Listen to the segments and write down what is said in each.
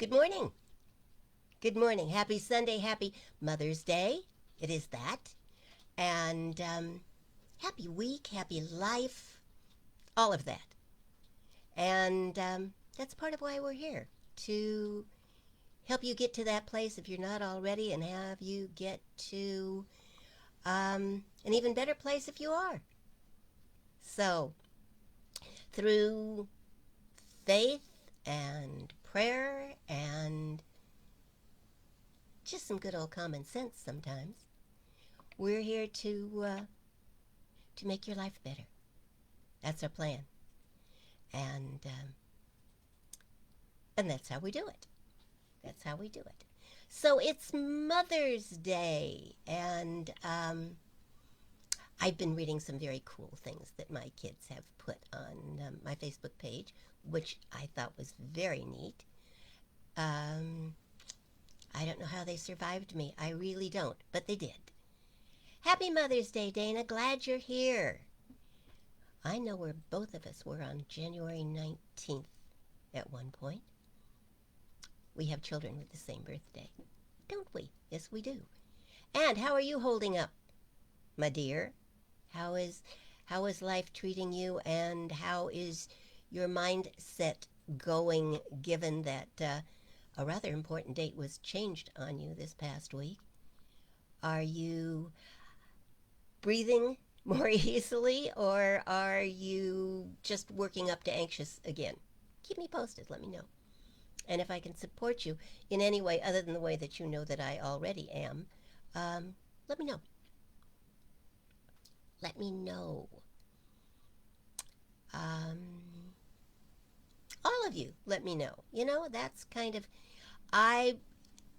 Good morning. Good morning. Happy Sunday. Happy Mother's Day. It is that. And happy week. Happy life. All of that. And that's part of why we're here to help you get to that place if you're not already and have you get to an even better place if you are. So, through faith and prayer and just some good old common sense sometimes, we're here to make your life better. That's our plan, and and that's how we do it. That's how we do it. So it's Mother's Day, and I've been reading some very cool things that my kids have put on my Facebook page, which I thought was very neat. Um, I don't know how they survived me. I really don't, but they did. Happy Mother's Day, Dana. Glad you're here. I know where both of us were on January 19th at one point. We have children with the same birthday, don't we? Yes, we do. And how are you holding up, my dear? How is life treating you, and how is your mindset going, given that a rather important date was changed on you this past week? Are you breathing more easily, or are you just working up to anxious again? Keep me posted. Let me know. And if I can support you in any way other than the way that you know that I already am, let me know. Let me know. Um, all of you, let me know. That's kind of, I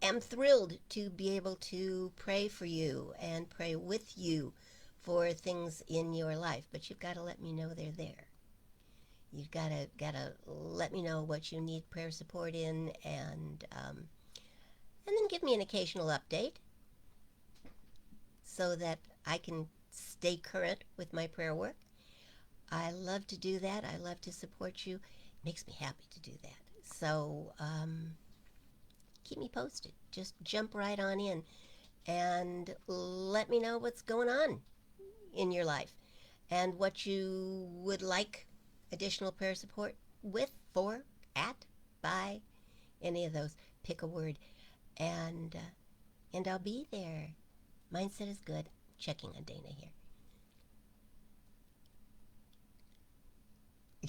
am thrilled to be able to pray for you and pray with you for things in your life, but you've got to let me know they're there. You've got to let me know what you need prayer support in, and then give me an occasional update so that I can stay current with my prayer work. I love to do that. I love to support you. It makes me happy to do that. So keep me posted. Just jump right on in and let me know what's going on in your life and what you would like additional prayer support with, for, at, by, any of those. Pick a word, and I'll be there. Mindset is good. Checking on Dana here.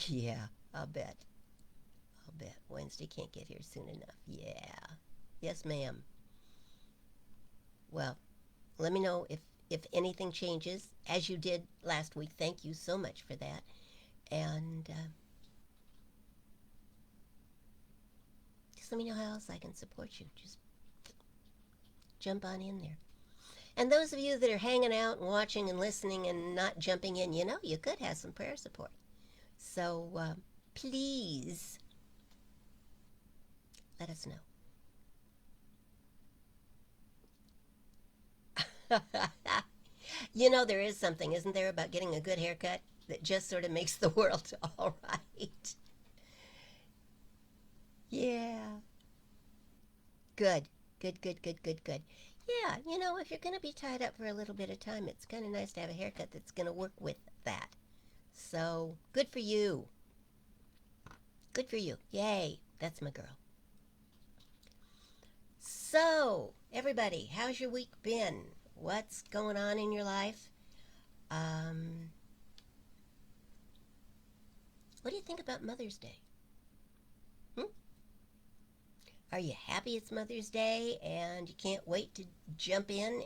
Yeah, I'll bet. I'll bet. Wednesday can't get here soon enough. Yeah. Yes, ma'am. Well, let me know if anything changes, as you did last week. Thank you so much for that. And just let me know how else I can support you. Just jump on in there. And those of you that are hanging out and watching and listening and not jumping in, you could have some prayer support. So please let us know. There is something, isn't there, about getting a good haircut that just sort of makes the world all right. Yeah. Good. Good, good, good, good, good. Yeah, if you're going to be tied up for a little bit of time, it's kind of nice to have a haircut that's going to work with that. So, good for you. Good for you. Yay. That's my girl. So, everybody, how's your week been? What's going on in your life? Um, what do you think about Mother's Day? Hmm? Are you happy it's Mother's Day and you can't wait to jump in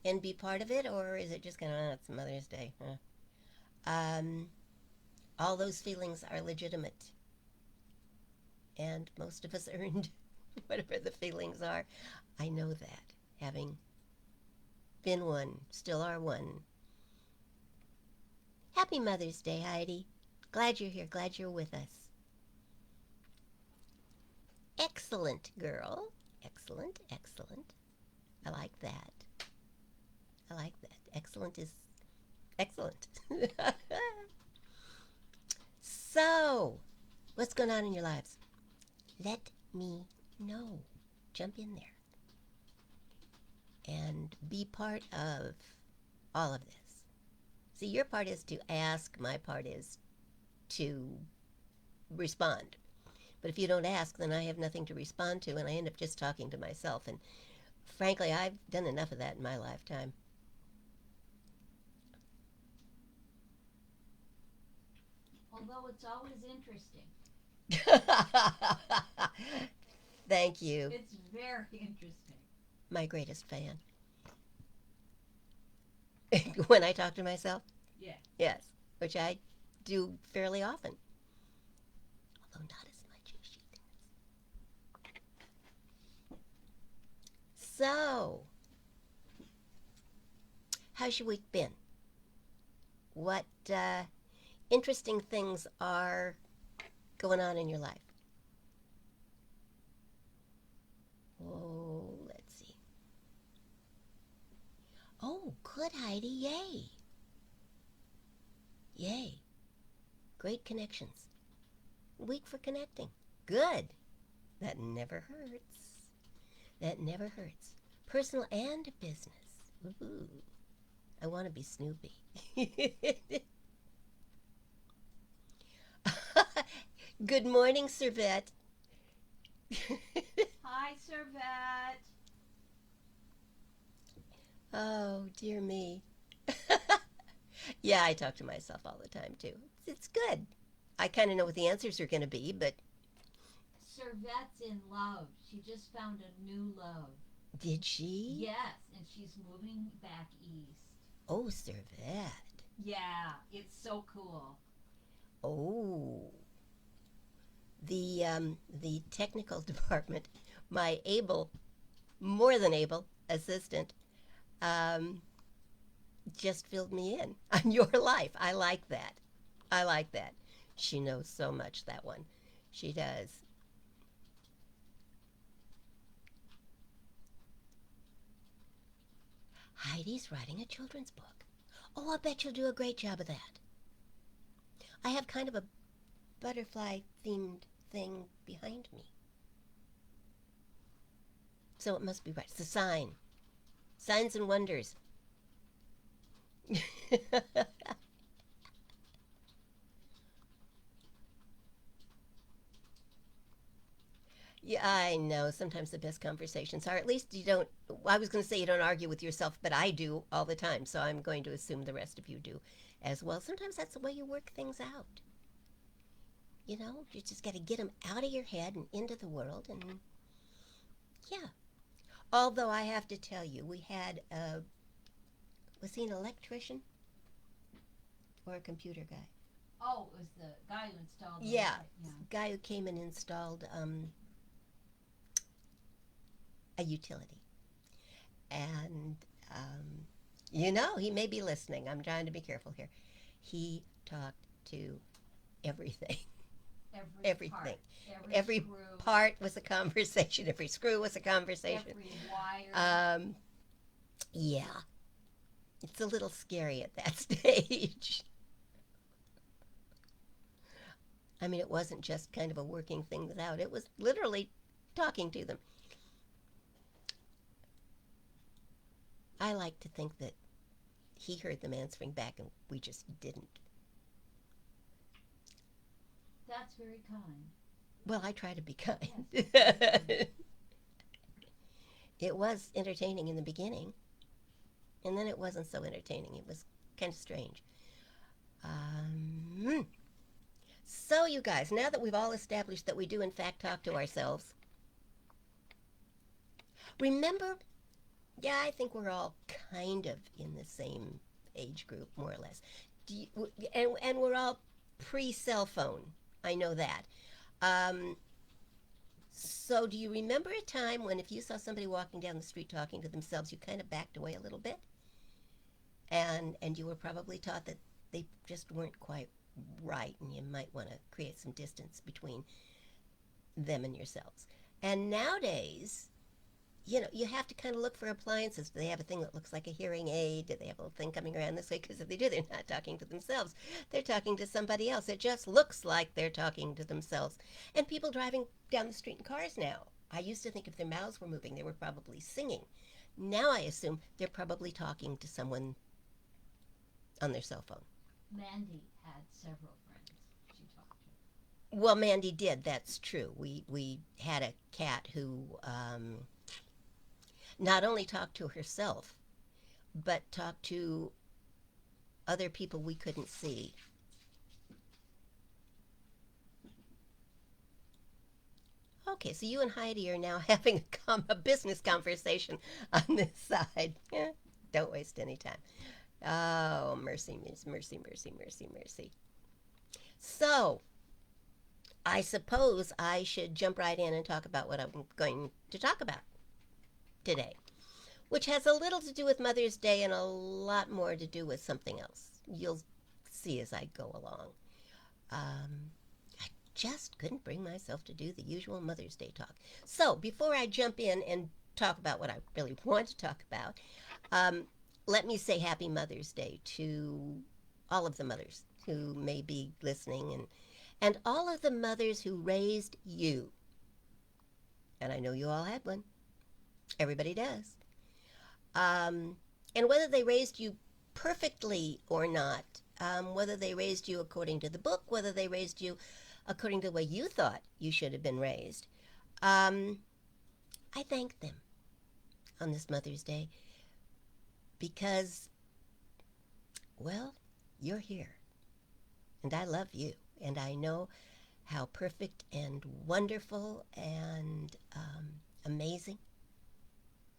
and be part of it, or is it just kind of, it's Mother's Day? Huh? All those feelings are legitimate, and most of us earned whatever the feelings are. I know that, having been one, still are one. Happy Mother's Day, Heidi. Glad you're here. Glad you're with us. Excellent, girl. Excellent, excellent. I like that. I like that. Excellent is excellent. So, what's going on in your lives? let me know. Jump in there and be part of all of this. See, your part is to ask, my part is to respond. But if you don't ask, then I have nothing to respond to, and I end up just talking to myself. And frankly, I've done enough of that in my lifetime. Although it's always interesting. Thank you. It's very interesting. My greatest fan. When I talk to myself? Yeah. Yes, which I do fairly often. Although not as much as she does. So, how's your week been? What interesting things are going on in your life? Oh, let's see. Oh, good, Heidi. Yay. Yay. Great connections. Week for connecting. Good. That never hurts. That never hurts. Personal and business. Ooh. I want to be Snoopy. Good morning, Servette. Hi, Servette. Oh, dear me. Yeah, I talk to myself all the time, too. It's good. I kind of know what the answers are going to be, but Servette's in love. She just found a new love. did she? Yes, and she's moving back east. Oh, Servette. Yeah, it's so cool. Oh. The technical department, my able, more than able assistant, um, just filled me in on your life. I like that. I like that. She knows so much, that one. She does. Heidi's writing a children's book. Oh, I bet you'll do a great job of that. I have kind of a butterfly themed thing behind me. So it must be right. It's a sign. Signs and wonders. Yeah, I know. Sometimes the best conversations are, at least you don't, I was going to say you don't argue with yourself, but I do all the time. So I'm going to assume the rest of you do as well. Sometimes that's the way you work things out. You know, you just got to get them out of your head and into the world. And yeah. Although I have to tell you, we had a, was he an electrician or a computer guy? Oh, it was the guy who installed the Yeah, yeah. guy who came and installed a utility. And, you know, he may be listening. I'm trying to be careful here. He talked to everything. Everything. Part. Every Every part was a conversation. Every screw was a conversation. Every wire. Yeah. It's a little scary at that stage. I mean, it wasn't just kind of a working things out. It was literally talking to them. I like to think that he heard them answering back and we just didn't. That's very kind. Well, I try to be kind. Yes. It was entertaining in the beginning, and then it wasn't so entertaining. It was kind of strange. So, you guys, now that we've all established that we do, in fact, talk to ourselves, remember, yeah, I think we're all kind of in the same age group, more or less. And we're all pre-cell phone. I know that. Um, so, do you remember a time when if you saw somebody walking down the street talking to themselves, you kind of backed away a little bit? And you were probably taught that they just weren't quite right, and you might want to create some distance between them and yourselves. And nowadays, you have to kind of look for appliances. Do they have a thing that looks like a hearing aid? Do they have a little thing coming around this way? Because if they do, they're not talking to themselves. They're talking to somebody else. It just looks like they're talking to themselves. And people driving down the street in cars now. I used to think if their mouths were moving, they were probably singing. Now I assume they're probably talking to someone on their cell phone. Mandy had several friends she talked to. Well, Mandy did. That's true. We had a cat who not only talked to herself, but talked to other people we couldn't see. Okay, so you and Heidi are now having a business conversation on this side. Don't waste any time. Oh, mercy, mercy, mercy, mercy, mercy. So, I suppose I should jump right in and talk about what I'm going to talk about today, which has a little to do with Mother's Day and a lot more to do with something else. You'll see as I go along. I just couldn't bring myself to do the usual Mother's Day talk. So before I jump in and talk about what I really want to talk about, um, let me say Happy Mother's Day to all of the mothers who may be listening and all of the mothers who raised you. And I know you all had one. Everybody does. And whether they raised you perfectly or not, whether they raised you according to the book, whether they raised you according to the way you thought you should have been raised, I thank them on this Mother's Day because, well, you're here. And I love you. And I know how perfect and wonderful and amazing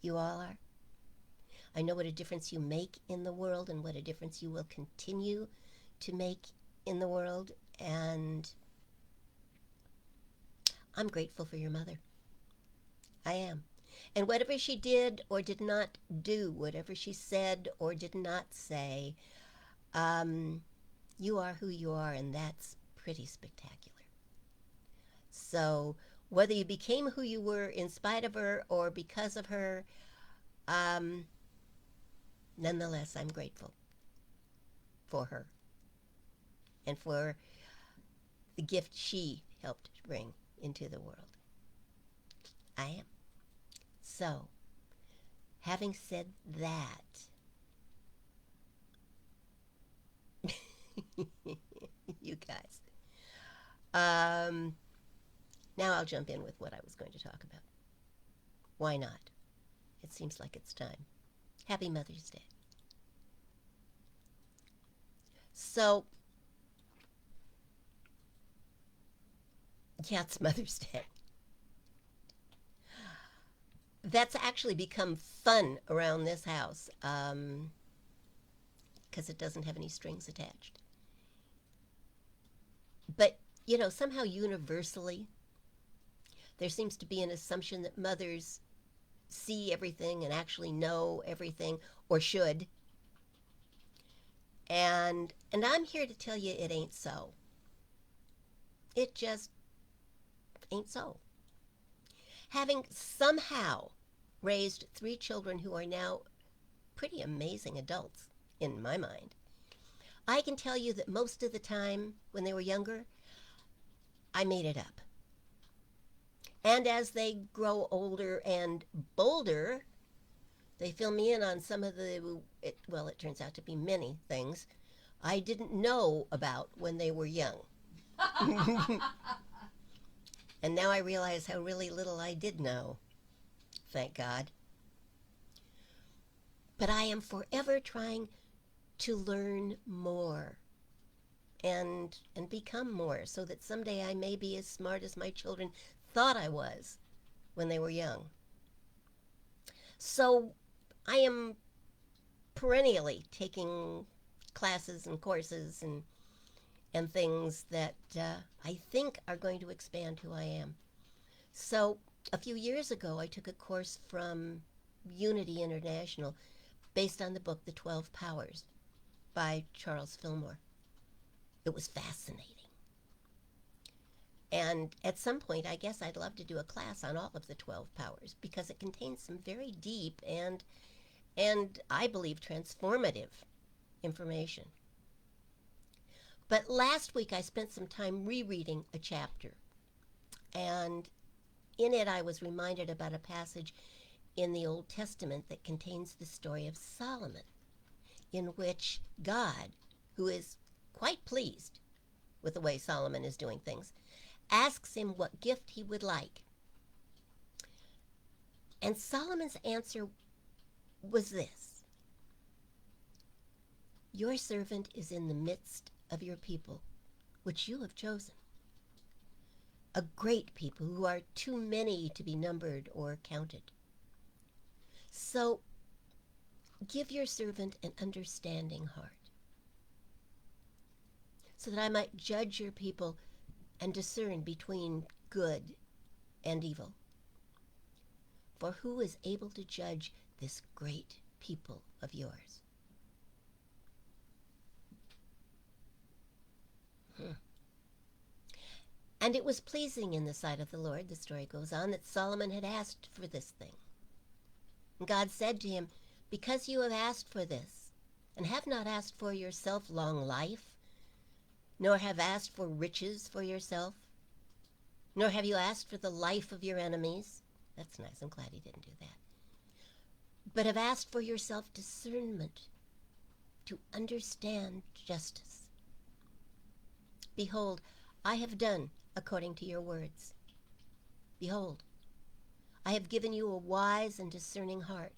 you all are. I know what a difference you make in the world and what a difference you will continue to make in the world. And I'm grateful for your mother. I am. And whatever she did or did not do, whatever she said or did not say, you are who you are, and that's pretty spectacular. So whether you became who you were in spite of her or because of her, um, nonetheless, I'm grateful for her and for the gift she helped bring into the world. I am. So, having said that, you guys, now I'll jump in with what I was going to talk about. Why not? It seems like it's time. Happy Mother's Day. So, yeah, it's Mother's Day. That's actually become fun around this house because it doesn't have any strings attached. But, somehow universally, there seems to be an assumption that mothers see everything and actually know everything or should. And I'm here to tell you it ain't so. It just ain't so. Having somehow raised 3 children who are now pretty amazing adults, in my mind, I can tell you that most of the time when they were younger, I made it up. And as they grow older and bolder, they fill me in on some of it turns out to be many things I didn't know about when they were young. And now I realize how really little I did know. Thank God. But I am forever trying to learn more and become more so that someday I may be as smart as my children thought I was when they were young. So I am perennially taking classes and courses and things that I think are going to expand who I am. So a few years ago, I took a course from Unity International based on the book The 12 Powers by Charles Fillmore. It was fascinating. And at some point, I guess I'd love to do a class on all of the 12 powers because it contains some very deep and I believe transformative information. But last week I spent some time rereading a chapter, and in it I was reminded about a passage in the Old Testament that contains the story of Solomon, in which God, who is quite pleased with the way Solomon is doing things, asks him what gift he would like. And Solomon's answer was this: Your servant is in the midst of your people, which you have chosen, a great people who are too many to be numbered or counted. So give your servant an understanding heart, so that I might judge your people and discern between good and evil. For who is able to judge this great people of yours? And it was pleasing in the sight of the Lord, the story goes on, that Solomon had asked for this thing. And God said to him, Because you have asked for this, and have not asked for yourself long life, nor have asked for riches for yourself, nor have you asked for the life of your enemies. That's nice, I'm glad he didn't do that. But have asked for yourself discernment, to understand justice. Behold, I have done according to your words. Behold, I have given you a wise and discerning heart,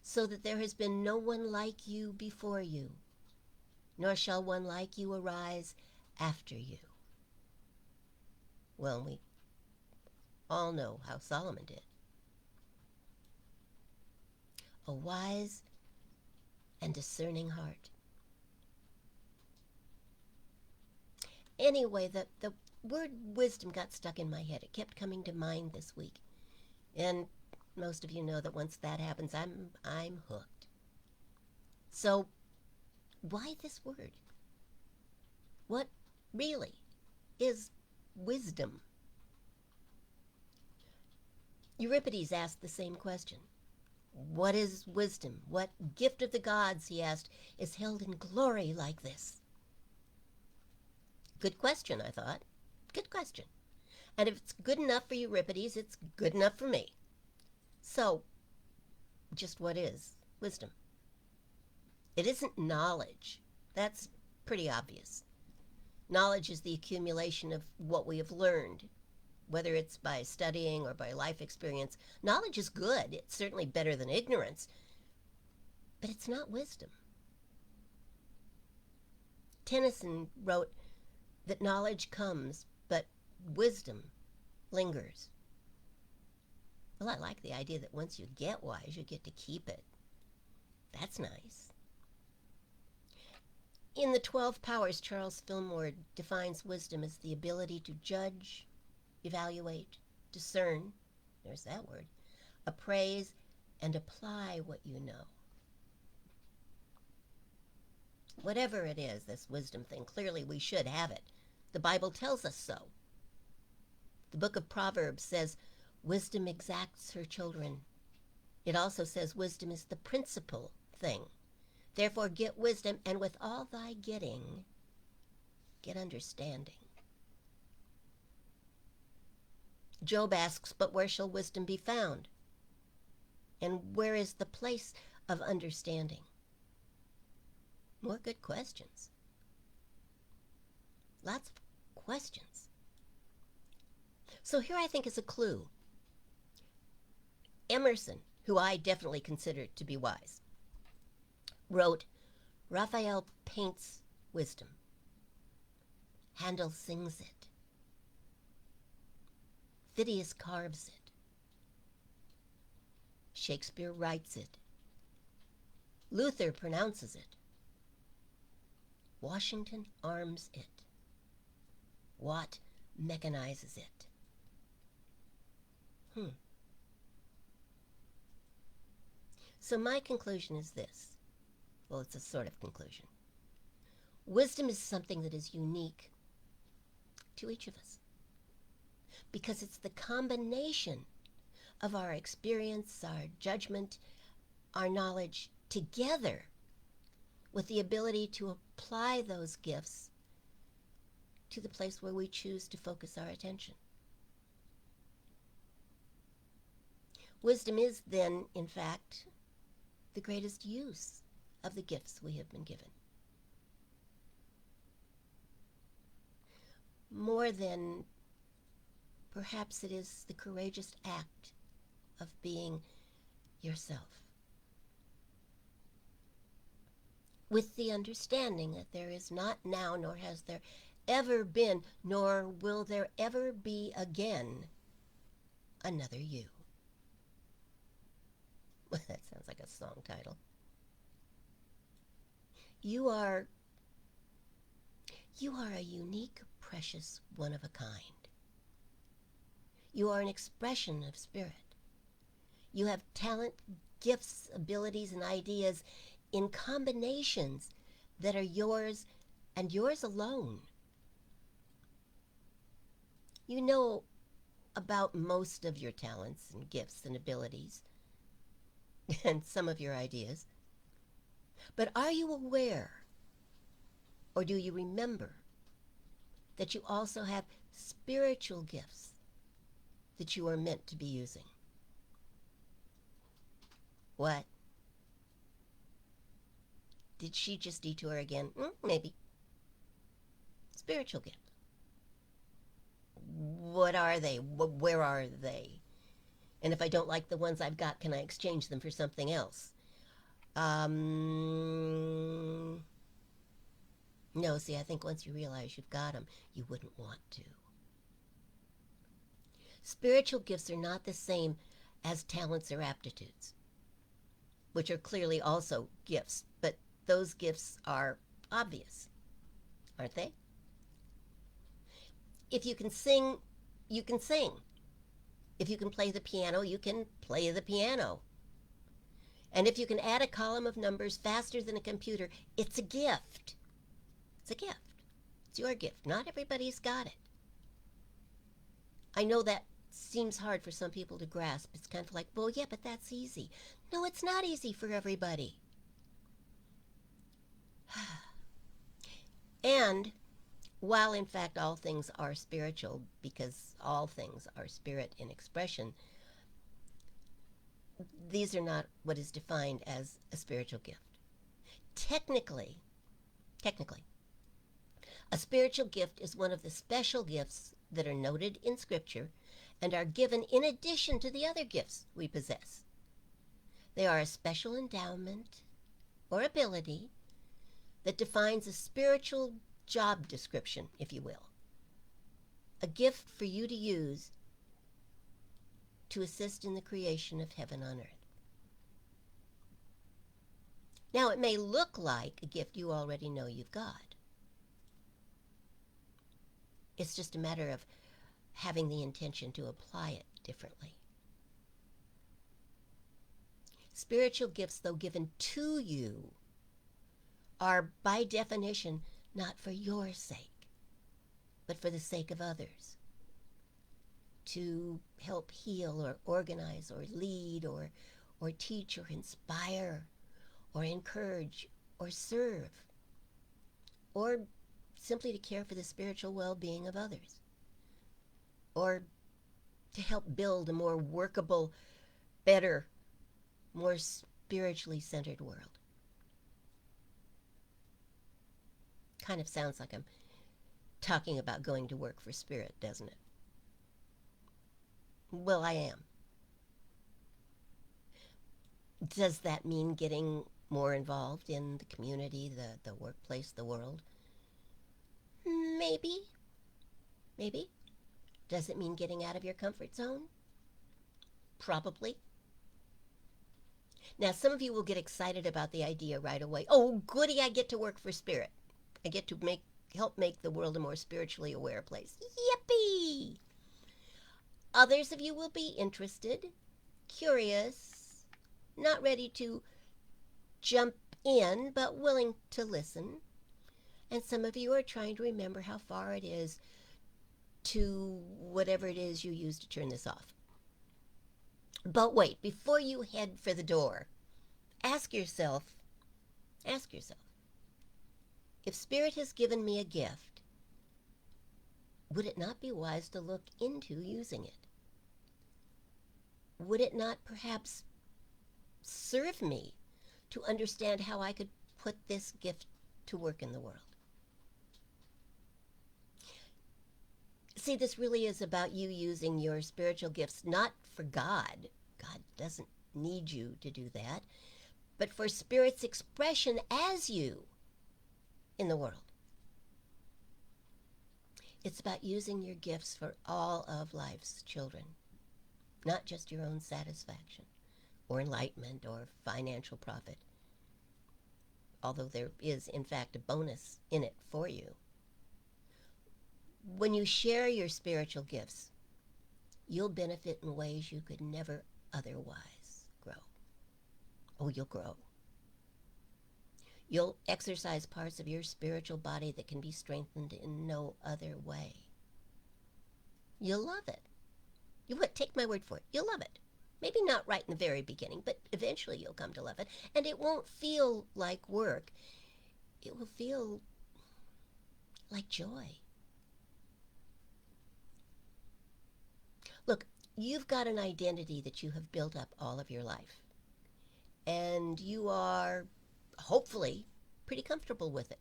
so that there has been no one like you before you, nor shall one like you arise after you. Well, we all know how Solomon did. A wise and discerning heart. Anyway, the word wisdom got stuck in my head. It kept coming to mind this week. And most of you know that once that happens, I'm hooked. So, why this word? What really is wisdom? Euripides asked the same question. What is wisdom? What gift of the gods, he asked, is held in glory like this? Good question, I thought. Good question. And if it's good enough for Euripides, it's good enough for me. So, just what is wisdom? It isn't knowledge. That's pretty obvious. Knowledge is the accumulation of what we have learned, whether it's by studying or by life experience. Knowledge is good. It's certainly better than ignorance. But it's not wisdom. Tennyson wrote that knowledge comes, but wisdom lingers. Well, I like the idea that once you get wise, you get to keep it. That's nice. In the 12 Powers, Charles Fillmore defines wisdom as the ability to judge, evaluate, discern, there's that word, appraise, and apply what you know. Whatever it is, this wisdom thing, clearly we should have it. The Bible tells us so. The book of Proverbs says, wisdom exacts her children. It also says wisdom is the principal thing. Therefore get wisdom, and with all thy getting, get understanding. Job asks, but where shall wisdom be found? And where is the place of understanding? More good questions. Lots of questions. So here I think is a clue. Emerson, who I definitely consider to be wise, wrote, Raphael paints wisdom. Handel sings it. Phidias carves it. Shakespeare writes it. Luther pronounces it. Washington arms it. Watt mechanizes it. So my conclusion is this. Well, it's a sort of conclusion. Wisdom is something that is unique to each of us. because it's the combination of our experience, our judgment, our knowledge together with the ability to apply those gifts to the place where we choose to focus our attention. Wisdom is then, in fact, the greatest use of the gifts we have been given. More than perhaps it is the courageous act of being yourself, with the understanding that there is not now, nor has there ever been, nor will there ever be again, another you. Well, that sounds like a song title. You are a unique, precious, one of a kind. You are an expression of spirit. You have talent, gifts, abilities, and ideas in combinations that are yours and yours alone. You know about most of your talents and gifts and abilities and some of your ideas. But are you aware, or do you remember, that you also have spiritual gifts that you are meant to be using? What? Did she just detour again? Maybe. Spiritual gifts. What are they? Where are they? And if I don't like the ones I've got, can I exchange them for something else? No, see, I think once you realize you've got them, you wouldn't want to. Spiritual gifts are not the same as talents or aptitudes, which are clearly also gifts, but those gifts are obvious, aren't they? If you can sing, you can sing. If you can play the piano, you can play the piano. And if you can add a column of numbers faster than a computer, it's a gift. It's a gift. It's your gift. Not everybody's got it. I know that seems hard for some people to grasp. It's kind of like, well, yeah, but that's easy. No, it's not easy for everybody. And while in fact all things are spiritual, because all things are spirit in expression, these are not what is defined as a spiritual gift. Technically, a spiritual gift is one of the special gifts that are noted in Scripture and are given in addition to the other gifts we possess. They are a special endowment or ability that defines a spiritual job description, if you will. A gift for you to use to assist in the creation of heaven on earth. Now, it may look like a gift you already know you've got. It's just a matter of having the intention to apply it differently. Spiritual gifts, though given to you, are by definition not for your sake, but for the sake of others. To help heal or organize or lead or teach or inspire or encourage or serve, or simply to care for the spiritual well-being of others, or to help build a more workable, better, more spiritually centered world. Kind of sounds like I'm talking about going to work for spirit, doesn't it? Well, I am. Does that mean getting more involved in the community, the workplace, the world? Maybe. Maybe. Does it mean getting out of your comfort zone? Probably. Now, some of you will get excited about the idea right away. Oh, goody, I get to work for spirit. I get to help make the world a more spiritually aware place. Yippee! Others of you will be interested, curious, not ready to jump in, but willing to listen. And some of you are trying to remember how far it is to whatever it is you use to turn this off. But wait, before you head for the door, ask yourself, ask yourself, if Spirit has given me a gift, would it not be wise to look into using it? Would it not perhaps serve me to understand how I could put this gift to work in the world? See, this really is about you using your spiritual gifts not for God. God doesn't need you to do that, but for Spirit's expression as you in the world. It's about using your gifts for all of life's children, not just your own satisfaction or enlightenment or financial profit, although there is, in fact, a bonus in it for you. When you share your spiritual gifts, you'll benefit in ways you could never otherwise grow. Oh, you'll grow. You'll exercise parts of your spiritual body that can be strengthened in no other way. You'll love it. You would take my word for it. You'll love it. Maybe not right in the very beginning, but eventually you'll come to love it. And it won't feel like work. It will feel like joy. Look, you've got an identity that you have built up all of your life. And you are, hopefully, pretty comfortable with it.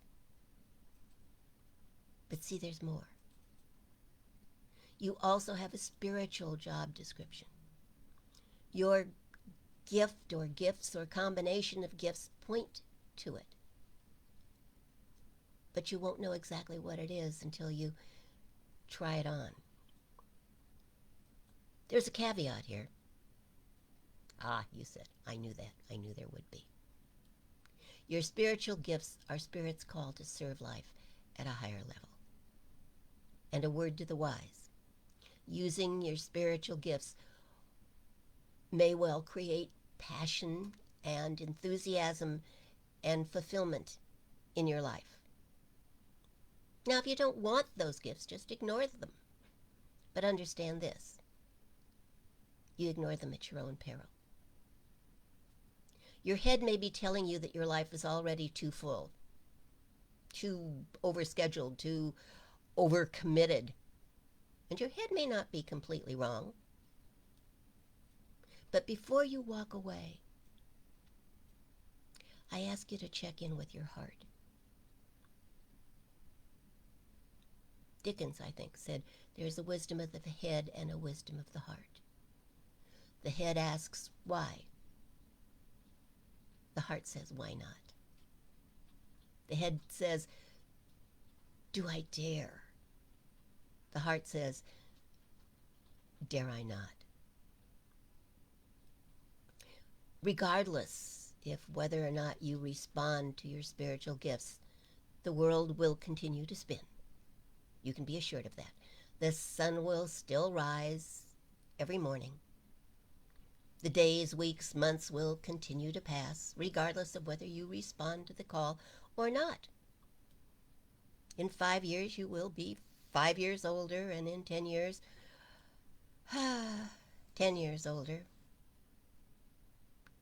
But see, there's more. You also have a spiritual job description. Your gift or gifts or combination of gifts point to it. But you won't know exactly what it is until you try it on. There's a caveat here. Ah, you said, I knew that. I knew there would be. Your spiritual gifts are Spirit's call to serve life at a higher level. And a word to the wise. Using your spiritual gifts may well create passion and enthusiasm and fulfillment in your life. Now, if you don't want those gifts, just ignore them. But understand this. You ignore them at your own peril. Your head may be telling you that your life is already too full, too overscheduled, too overcommitted. And your head may not be completely wrong. But before you walk away, I ask you to check in with your heart. Dickens, I think, said, there's a wisdom of the head and a wisdom of the heart. The head asks, why? The heart says, why not? The head says, do I dare? The heart says, dare I not? Regardless if whether or not you respond to your spiritual gifts, the world will continue to spin. You can be assured of that. The sun will still rise every morning. The days, weeks, months will continue to pass, regardless of whether you respond to the call or not. In 5 years, you will be 5 years older, and in 10 years, 10 years older.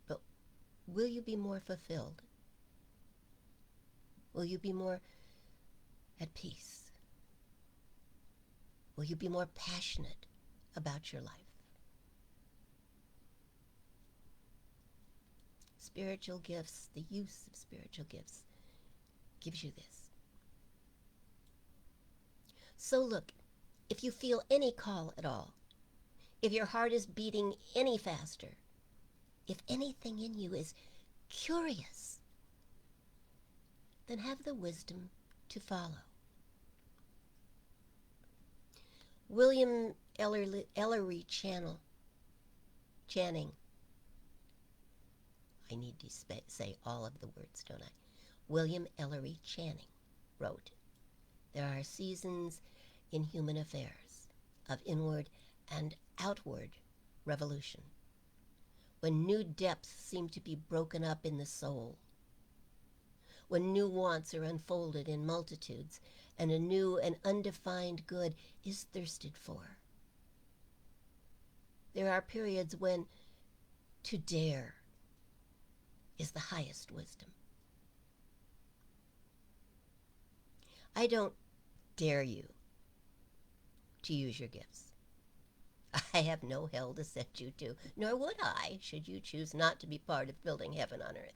But will you be more fulfilled? Will you be more at peace? Will you be more passionate about your life? Spiritual gifts, the use of spiritual gifts, gives you this. So look, if you feel any call at all, if your heart is beating any faster, if anything in you is curious, then have the wisdom to follow. William Ellery Channing, I need to say all of the words, don't I? William Ellery Channing wrote, there are seasons in human affairs of inward and outward revolution, when new depths seem to be broken up in the soul, when new wants are unfolded in multitudes, and a new and undefined good is thirsted for. There are periods when to dare is the highest wisdom. I don't dare you to use your gifts. I have no hell to send you to, nor would I, should you choose not to be part of building heaven on earth.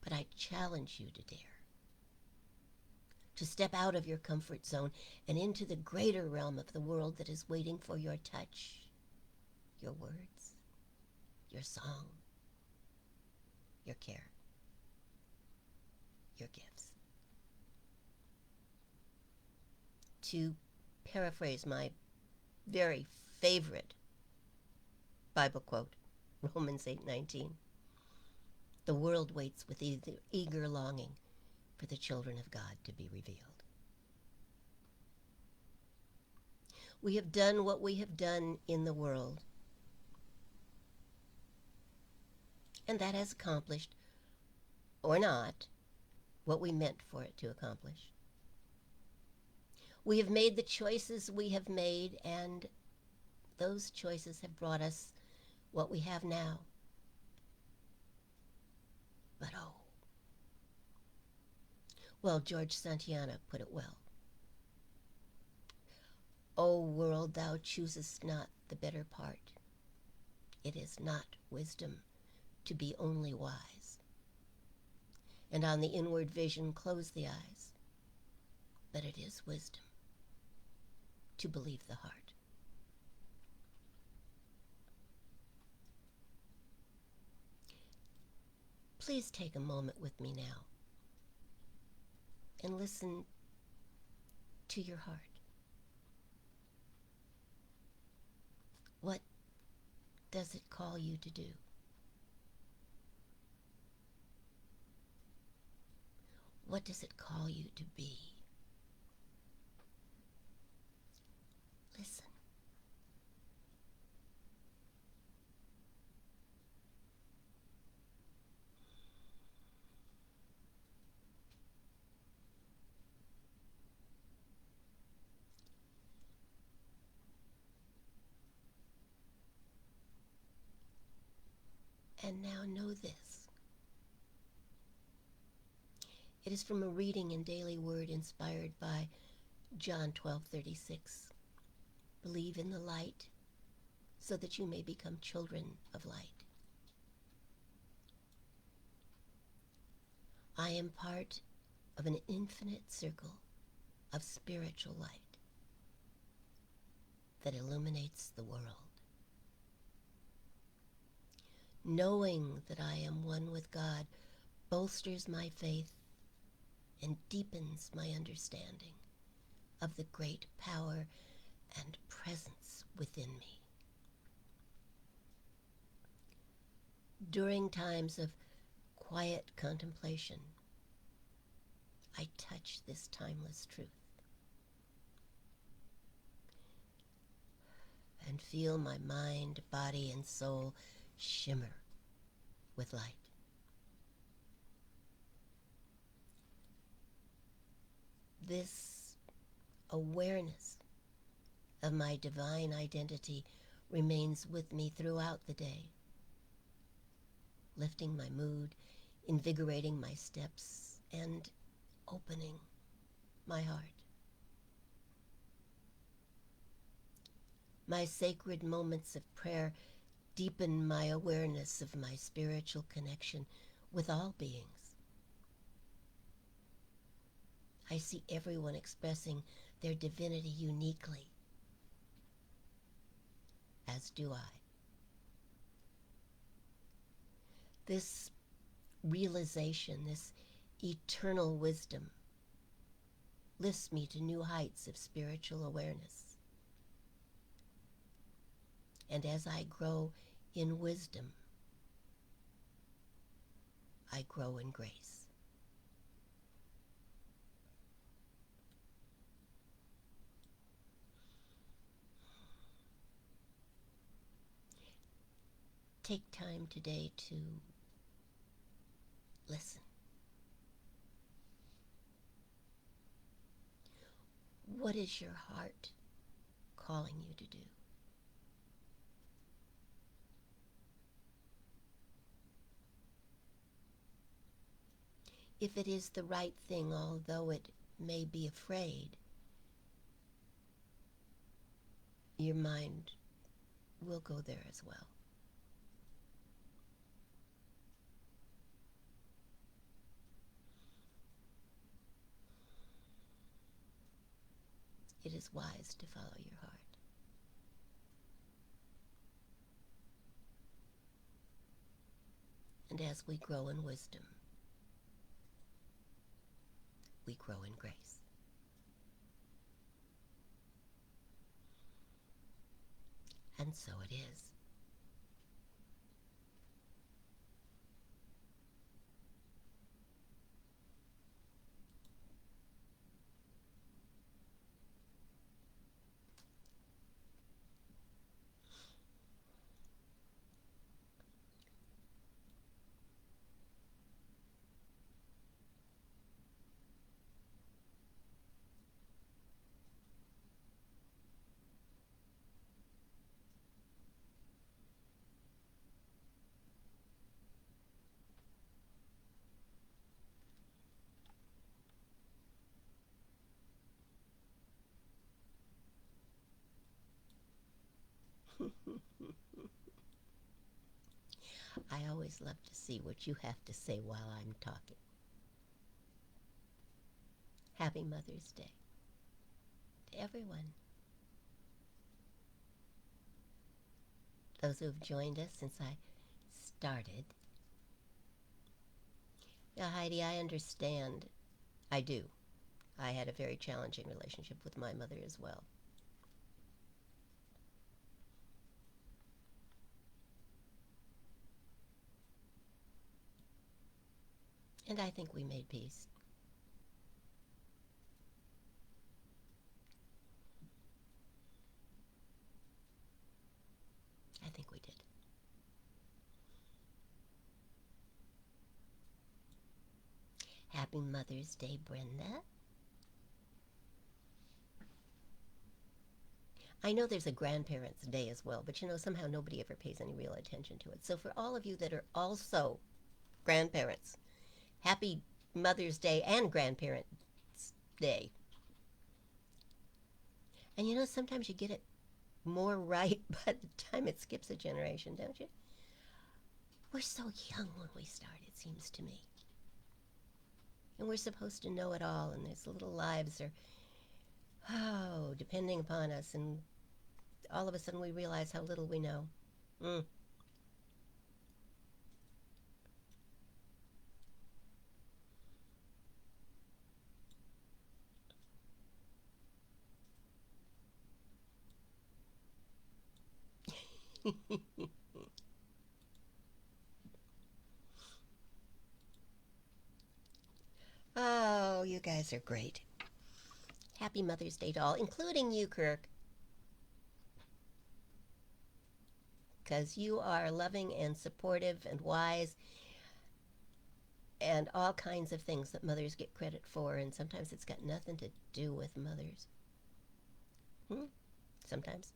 But I challenge you to dare, to step out of your comfort zone and into the greater realm of the world that is waiting for your touch, your words, your song, your care, your gifts. To paraphrase my very favorite Bible quote, Romans 8:19, the world waits with eager longing for the children of God to be revealed. We have done what we have done in the world, and that has accomplished, or not, what we meant for it to accomplish. We have made the choices we have made, and those choices have brought us what we have now. But oh, well, George Santayana put it well. O world, thou choosest not the better part. It is not wisdom to be only wise. And on the inward vision close the eyes. But it is wisdom to believe the heart. Please take a moment with me now and listen to your heart. What does it call you to do? What does it call you to be? Listen. And now know this. It is from a reading in Daily Word inspired by John 12:36. Believe in the light so that you may become children of light. I am part of an infinite circle of spiritual light that illuminates the world. Knowing that I am one with God bolsters my faith and deepens my understanding of the great power and presence within me. During times of quiet contemplation, I touch this timeless truth and feel my mind, body, and soul shimmer with light. This awareness of my divine identity remains with me throughout the day, lifting my mood, invigorating my steps, and opening my heart. My sacred moments of prayer deepen my awareness of my spiritual connection with all beings. I see everyone expressing their divinity uniquely, as do I. This realization, this eternal wisdom, lifts me to new heights of spiritual awareness. And as I grow in wisdom, I grow in grace. Take time today to listen. What is your heart calling you to do? if it is the right thing, although it may be afraid, your mind will go there as well. It is wise to follow your heart. And as we grow in wisdom, we grow in grace. And so it is. I always love to see what you have to say while I'm talking. Happy Mother's Day to everyone. Those who have joined us since I started. Yeah, Heidi, I understand. I do. I had a very challenging relationship with my mother as well. And I think we made peace. I think we did. Happy Mother's Day, Brenda. I know there's a Grandparents' Day as well, but somehow nobody ever pays any real attention to it. So for all of you that are also grandparents, happy Mother's Day and Grandparents' Day. And sometimes you get it more right by the time it skips a generation, don't you? We're so young when we start, it seems to me. And we're supposed to know it all, and these little lives are, depending upon us, and all of a sudden we realize how little we know. Mm. Oh, you guys are great. Happy Mother's Day to all, including you, Kirk, because you are loving and supportive and wise and all kinds of things that mothers get credit for, and sometimes it's got nothing to do with mothers. Sometimes.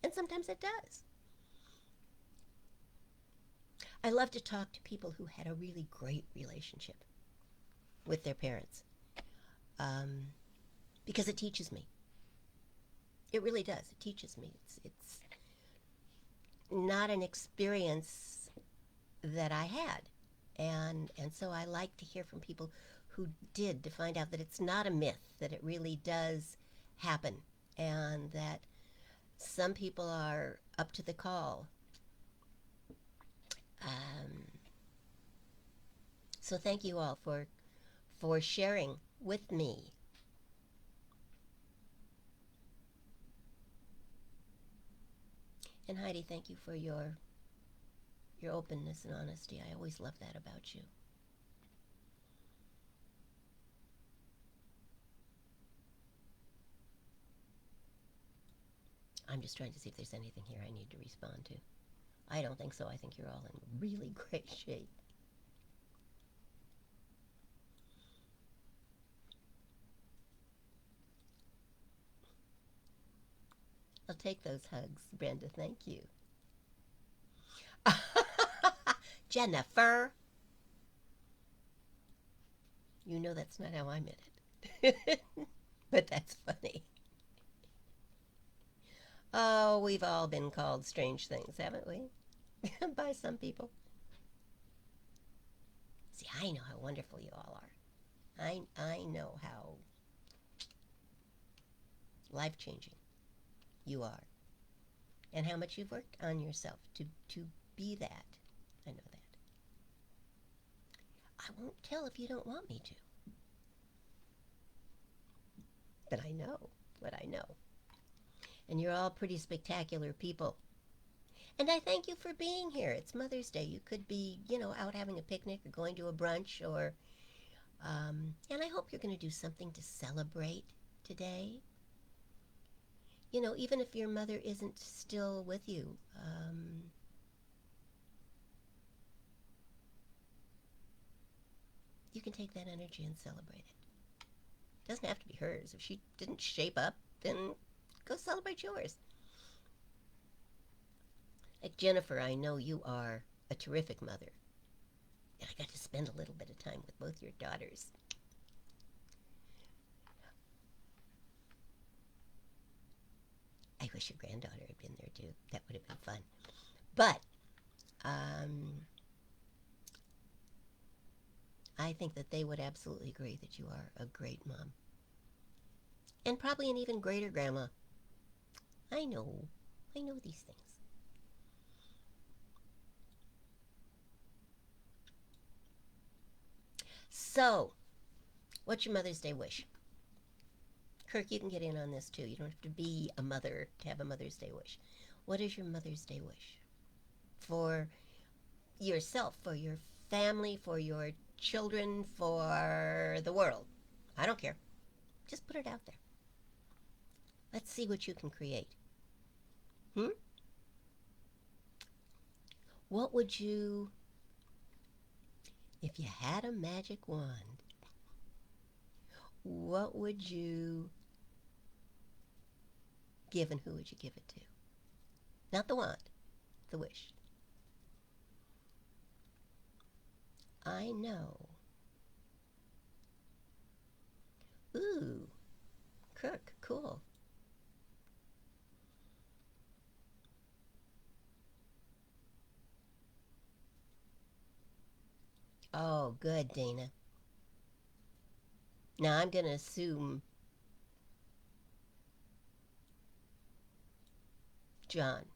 And sometimes it does. I love to talk to people who had a really great relationship with their parents because it teaches me. It really does. It teaches me. It's not an experience that I had. And so I like to hear from people who did, to find out that it's not a myth, that it really does happen, and that some people are up to the call. Um, so thank you all for sharing with me. And Heidi, thank you for your openness and honesty. I always love that about you. I'm just trying to see if there's anything here I need to respond to. I don't think so. I think you're all in really great shape. I'll take those hugs, Brenda. Thank you. Jennifer. You know that's not how I meant it. But that's funny. Oh, we've all been called strange things, haven't we? By some people. See, I know how wonderful you all are. I know how life changing you are and how much you've worked on yourself to be that. I know that. I won't tell if you don't want me to. But I know what I know. And you're all pretty spectacular people. And I thank you for being here. It's Mother's Day. You could be, out having a picnic or going to a brunch or, and I hope you're going to do something to celebrate today. Even if your mother isn't still with you, you can take that energy and celebrate it. It doesn't have to be hers. If she didn't shape up, then go celebrate yours. Like Jennifer, I know you are a terrific mother. And I got to spend a little bit of time with both your daughters. I wish your granddaughter had been there too. That would have been fun. But I think that they would absolutely agree that you are a great mom. And probably an even greater grandma. I know. I know these things. So, what's your Mother's Day wish? Kirk, you can get in on this too. You don't have to be a mother to have a Mother's Day wish. What is your Mother's Day wish? For yourself, for your family, for your children, for the world. I don't care. Just put it out there. Let's see what you can create. Hmm? What would you, if you had a magic wand, what would you give and who would you give it to? Not the wand, the wish. I know. Ooh, Kirk, cool. Oh, good, Dana. Now I'm going to assume John.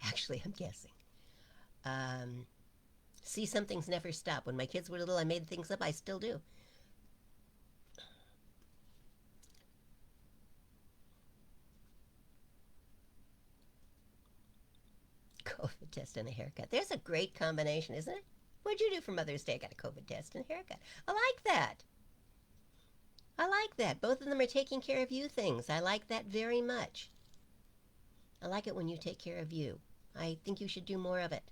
Actually, I'm guessing. Um, See, some things never stop. When my kids were little, I made things up. I still do. COVID test and a haircut. There's a great combination, isn't it? What'd you do for Mother's Day? I got a COVID test and a haircut. I like that. I like that. Both of them are taking care of you things. I like that very much. I like it when you take care of you. I think you should do more of it.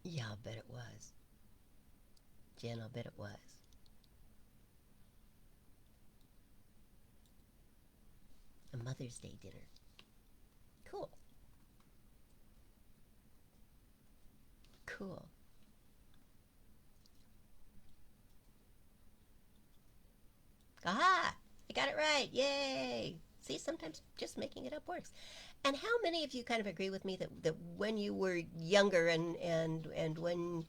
Yeah, I'll bet it was. Jen, I'll bet it was. A Mother's Day dinner. Cool. Cool. Aha! I got it right. Yay! See, sometimes just making it up works. And how many of you kind of agree with me that when you were younger and when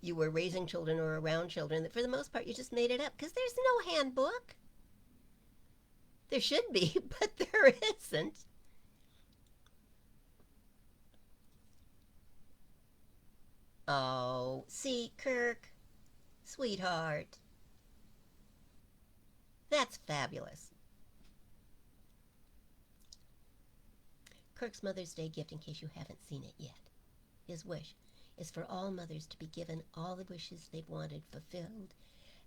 you were raising children or around children, that for the most part you just made it up? Because there's no handbook. There should be, but there isn't. Oh, see, Kirk, sweetheart, that's fabulous. Kirk's Mother's Day gift, in case you haven't seen it yet, his wish is for all mothers to be given all the wishes they've wanted fulfilled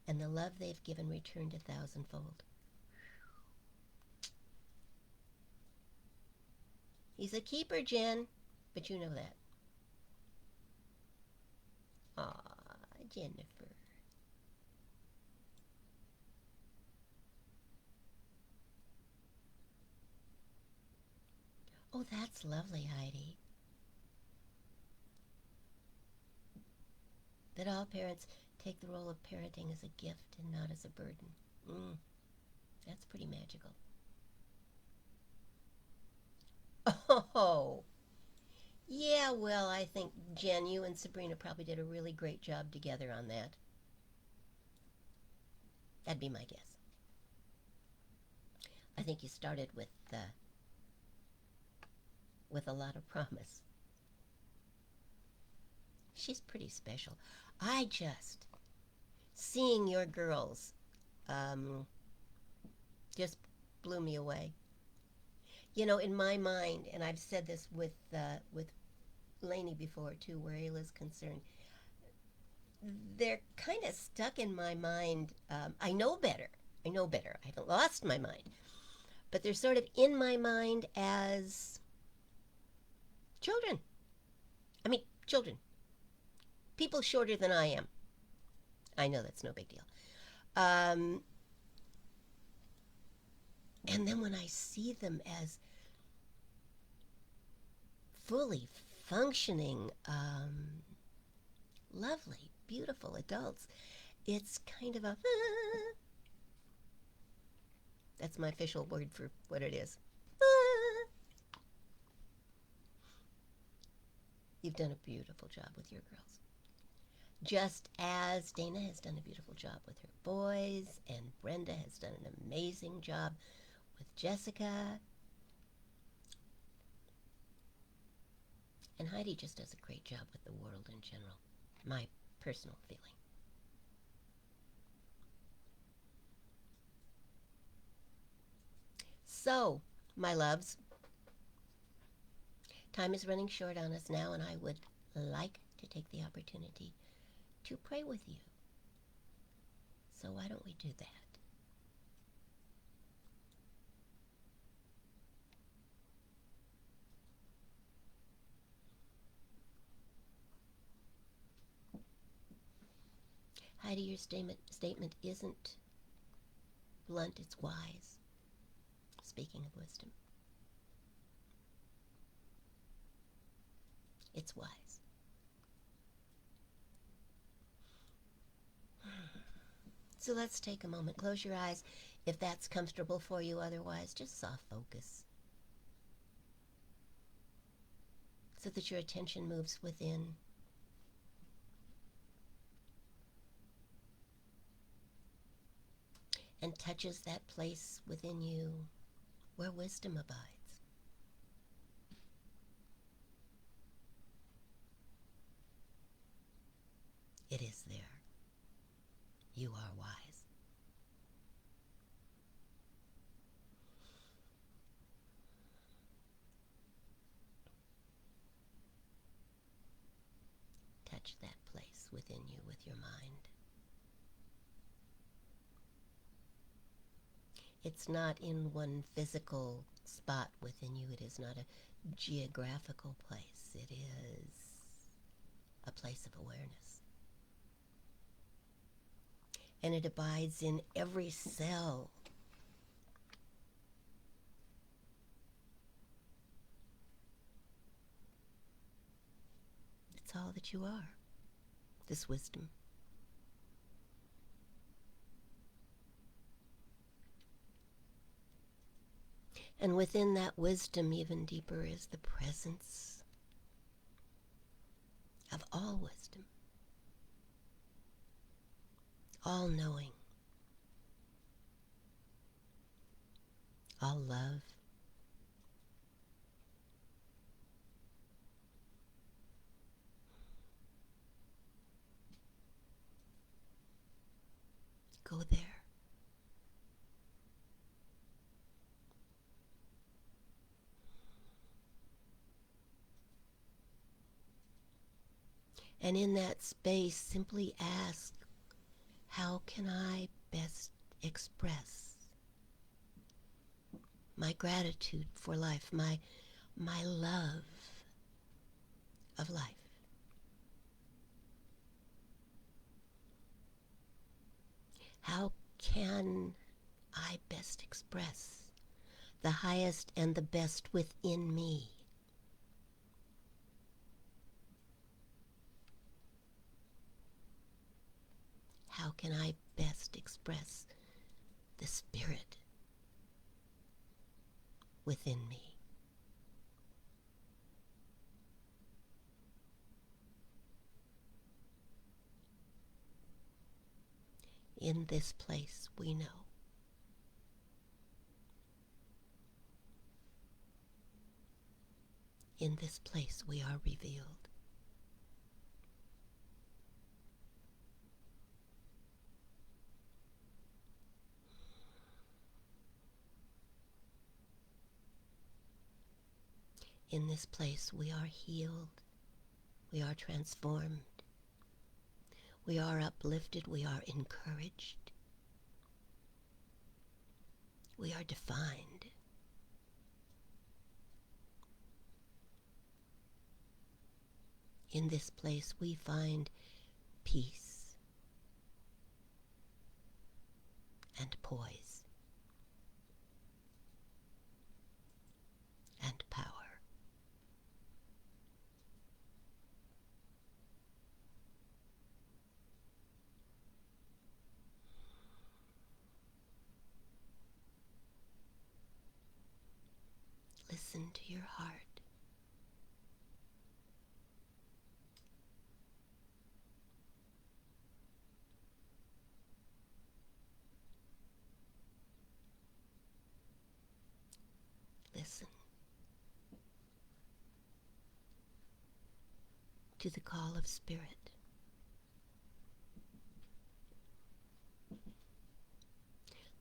and the love they've given returned a thousandfold. He's a keeper, Jen, but you know that. Aw, Jennifer. Oh, that's lovely, Heidi. that all parents take the role of parenting as a gift and not as a burden. Mm, that's pretty magical. Oh, yeah, well, I think Jen, you and Sabrina probably did a really great job together on that. That'd be my guess. I think you started with a lot of promise. She's pretty special. I just seeing your girls um, just blew me away. You know, in my mind, and I've said this with Lainey before too, where Ayla's concerned, they're kind of stuck in my mind. I know better. I know better. I haven't lost my mind, but they're sort of in my mind as children. I mean, children. People shorter than I am. I know that's no big deal. Um, and then when I see them as fully functioning, lovely, beautiful adults, it's kind of a. That's my official word for what it is. You've done a beautiful job with your girls. Just as Dana has done a beautiful job with her boys, and Brenda has done an amazing job with Jessica, and Heidi just does a great job with the world in general. My personal feeling. So, my loves, time is running short on us now, and I would like to take the opportunity to pray with you. So, why don't we do that? Heidi, your statement isn't blunt, it's wise. Speaking of wisdom, it's wise. So let's take a moment. Close your eyes if that's comfortable for you. Otherwise, just soft focus so that your attention moves within. And touches that place within you where wisdom abides. It is there. You are wise. Touch that place within you with your mind. It's not in one physical spot within you. It is not a geographical place. It is a place of awareness. And it abides in every cell. It's all that you are, this wisdom. And within that wisdom, even deeper, is the presence of all wisdom, all knowing, all love. Go there. And in that space, simply ask, how can I best express my gratitude for life, my love of life? How can I best express the highest and the best within me? how can I best express the spirit within me? In this place we know. In this place we are revealed. In this place we are healed. We are transformed. We are uplifted. We are encouraged. We are defined. In this place we find peace and poise and power. Listen to your heart. Listen to the call of spirit.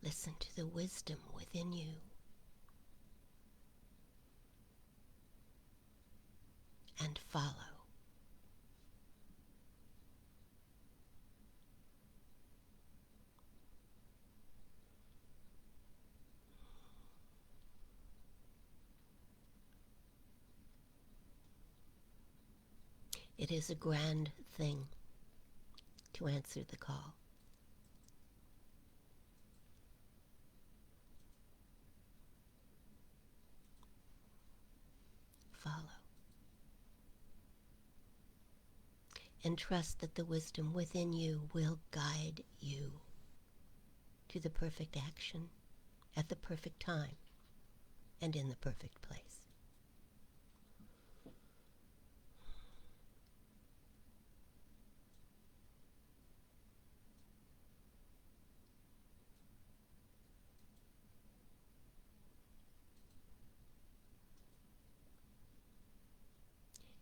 Listen to the wisdom within you. And follow. It is a grand thing to answer the call. Follow. And trust that the wisdom within you will guide you to the perfect action at the perfect time and in the perfect place.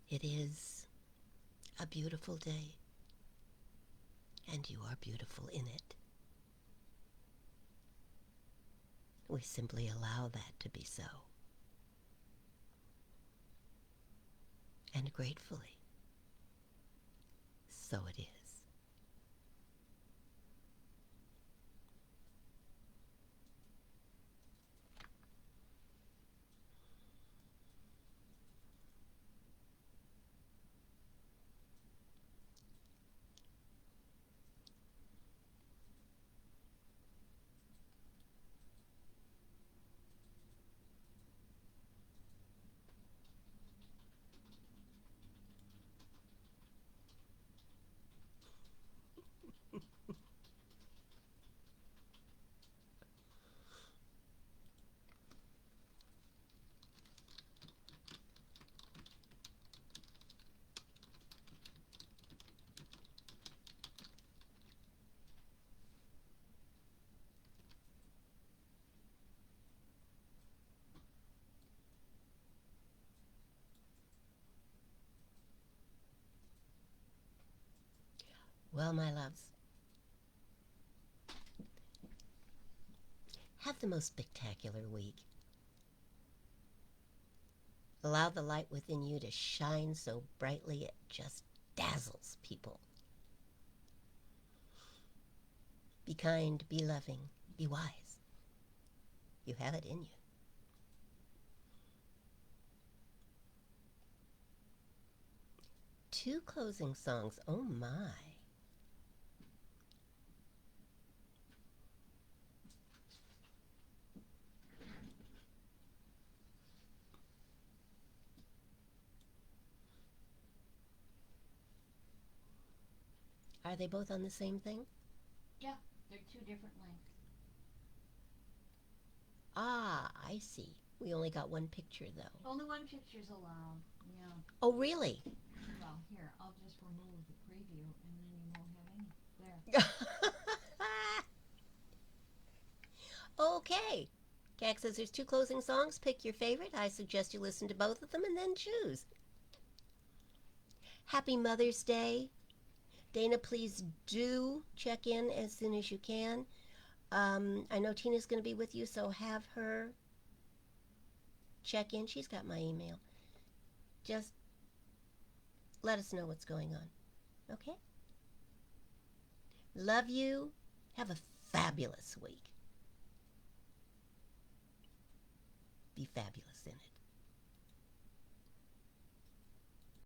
It is a beautiful day, and you are beautiful in it. We simply allow that to be so. And gratefully, so it is. Well, my loves, have the most spectacular week. Allow the light within you to shine so brightly it just dazzles people. Be kind, be loving, be wise. You have it in you. Two closing songs, oh my. Are they both on the same thing? Yeah, they're two different lengths. Ah, I see. We only got one picture, though. Only one picture's allowed. Yeah. Oh, really? Well, here, I'll just remove the preview and then you won't have any. There. Okay. Gag says there's two closing songs. Pick your favorite. I suggest you listen to both of them and then choose. Happy Mother's Day. Dana, please do check in as soon as you can. I know Tina's going to be with you, so have her check in. She's got my email. Just let us know what's going on. Okay? Love you. Have a fabulous week. Be fabulous.